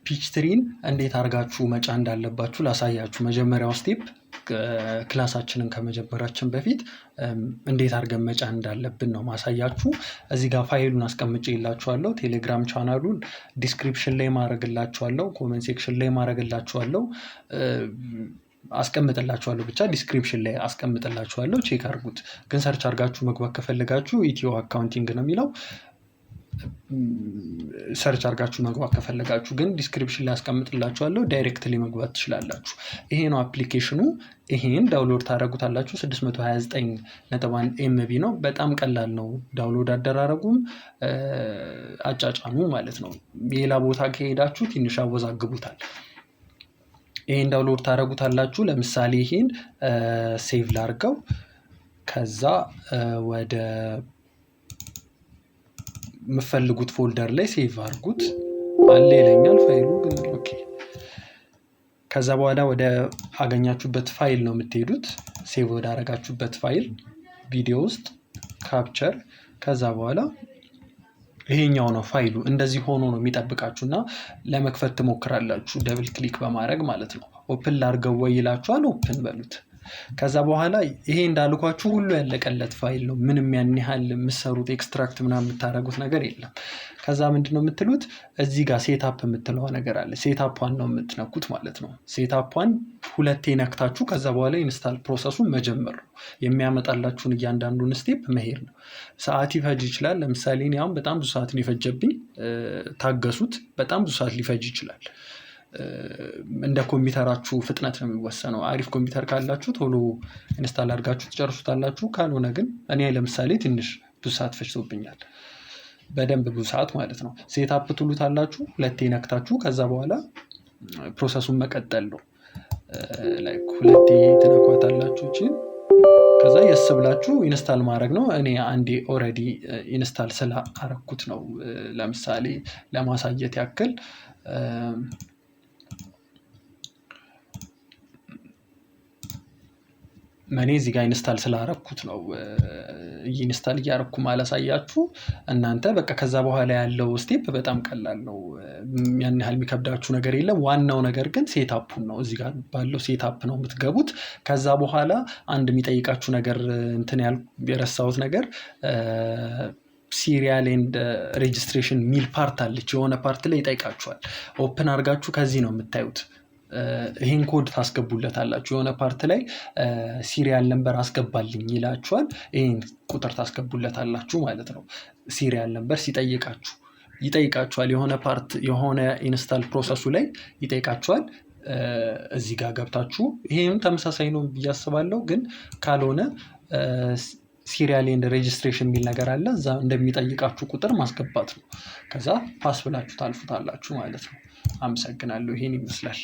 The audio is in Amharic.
ፒች ትሪን እንዴት አድርጋችሁ መጫን እንዳለባችሁ ላሳያችሁ። መጀመሪያው ስቴፕ ክላሳችንን ከመጀመራችን በፊት እንዴት አድርገን መጫን እንዳለብን ነው ማሳያችሁ። እዚህ ጋር ፋይሉን አስቀምጬላችኋለሁ። ቴሌግራም ቻናሉን ዲስክሪፕሽን ላይ ማድረግላችኋለሁ፣ ኮሜንት ሴክሽን ላይ ማድረግላችኋለሁ፣ አስቀምጥላችኋለሁ። ብቻ ዲስክሪፕሽን ላይ አስቀምጥላችኋለሁ፣ ቼክ አድርጉት። ግን ሰርች አድርጋችሁ መግባት ከፈለጋችሁ ኢትዮ አካውንቲንግ ነው የሚለው። ሰርች አድርጋችሁ መግባት ከፈለጋችሁ ግን ዲስክሪፕሽን ላይ አስቀምጥላችኋለሁ፣ ዳይሬክትሊ መግባት ትችላላችሁ። ይሄ ነው አፕሊኬሽኑ። ይሄን ዳውንሎድ ታደርጉታላችሁ። 629.1 MB ነው። በጣም ቀላል ነው ዳውንሎድ አደራረጉም አጫጫኑ ማለት ነው። ሌላ ቦታ ከሄዳችሁ ትንሽ አወዛግቡታል። ይሄን ዳውንሎድ ታደርጉታላችሁ። ለምሳሌ ይሄን ሴቭ ላድርገው፣ ከዛ ወደ የምፈልጉት ፎልደር ላይ ሴቭ አድርጉት። አለ ይለኛል ፋይሉ ግን ኦኬ። ከዛ በኋላ ወደ አገኛችሁበት ፋይል ነው የምትሄዱት። ሴቭ ወደ አረጋችሁበት ፋይል ቪዲዮ ውስጥ ካፕቸር። ከዛ በኋላ ይሄኛው ነው ፋይሉ። እንደዚህ ሆኖ ነው የሚጠብቃችሁና ለመክፈት ትሞክራላችሁ ደብል ክሊክ በማድረግ ማለት ነው። ኦፕን ላድርገው ወይ ይላችኋል። ኦፕን በሉት። ከዛ በኋላ ይሄ እንዳልኳችሁ ሁሉ ያለቀለት ፋይል ነው። ምንም ያን ያህል የምትሰሩት ኤክስትራክት ምናምን የምታደርጉት ነገር የለም። ከዛ ምንድነው የምትሉት? እዚህ ጋር ሴትአፕ የምትለው ነገር አለ። ሴትአፕዋን ነው የምትነኩት ማለት ነው። ሴትአፕዋን ሁለቴ ነክታችሁ ከዛ በኋላ ኢንስታል ፕሮሰሱን መጀመር ነው። የሚያመጣላችሁን እያንዳንዱን ስቴፕ መሄድ ነው። ሰዓት ይፈጅ ይችላል። ለምሳሌ እኔ አሁን በጣም ብዙ ሰዓት ነው የፈጀብኝ። ታገሱት። በጣም ብዙ ሰዓት ሊፈጅ ይችላል። እንደ ኮምፒውተራችሁ ፍጥነት ነው የሚወሰነው። አሪፍ ኮምፒውተር ካላችሁ ቶሎ ኢንስታል አድርጋችሁ ትጨርሱታላችሁ። ካልሆነ ግን እኔ ለምሳሌ ትንሽ ብዙ ሰዓት ፈጅቶብኛል። በደንብ ብዙ ሰዓት ማለት ነው። ሴትአፕ ትሉታላችሁ፣ ሁለቴ ነክታችሁ ከዛ በኋላ ፕሮሰሱን መቀጠል ነው። ላይክ ሁለቴ ትነኳታላችሁ እቺ፣ ከዛ የስ ብላችሁ ኢንስታል ማድረግ ነው። እኔ አንዴ ኦልሬዲ ኢንስታል ስላደረኩት ነው። ለምሳሌ ለማሳየት ያክል እኔ እዚህ ጋር ኢንስታል ስላደረኩት ነው ኢንስታል እያደረኩ ማላሳያችሁ። እናንተ በቃ ከዛ በኋላ ያለው ስቴፕ በጣም ቀላል ነው። ያን ያህል የሚከብዳችሁ ነገር የለም። ዋናው ነገር ግን ሴትአፑን ነው። እዚህ ጋር ባለው ሴትአፕ ነው የምትገቡት። ከዛ በኋላ አንድ የሚጠይቃችሁ ነገር የረሳሁት ነገር ሲሪያል ኤንድ ሬጅስትሬሽን ሚል ፓርት አለች። የሆነ ፓርት ላይ ይጠይቃችኋል። ኦፕን አድርጋችሁ ከዚህ ነው የምታዩት። ይሄን ኮድ ታስገቡለታላችሁ። የሆነ ፓርት ላይ ሲሪያል ነምበር አስገባልኝ ይላችኋል። ይሄን ቁጥር ታስገቡለታላችሁ ማለት ነው። ሲሪያል ነምበር ይጠይቃችኋል። የሆነ ፓርት የሆነ ኢንስታል ፕሮሰሱ ላይ ይጠይቃችኋል። እዚህ ጋር ገብታችሁ ይሄም ተመሳሳይ ነው ብዬ አስባለሁ። ግን ካልሆነ ሲሪያል ኤንድ ሬጅስትሬሽን የሚል ነገር አለ። እዛ እንደሚጠይቃችሁ ቁጥር ማስገባት ነው። ከዛ ፓስ ብላችሁ ታልፉታላችሁ ማለት ነው። አመሰግናለሁ። ይሄን ይመስላል።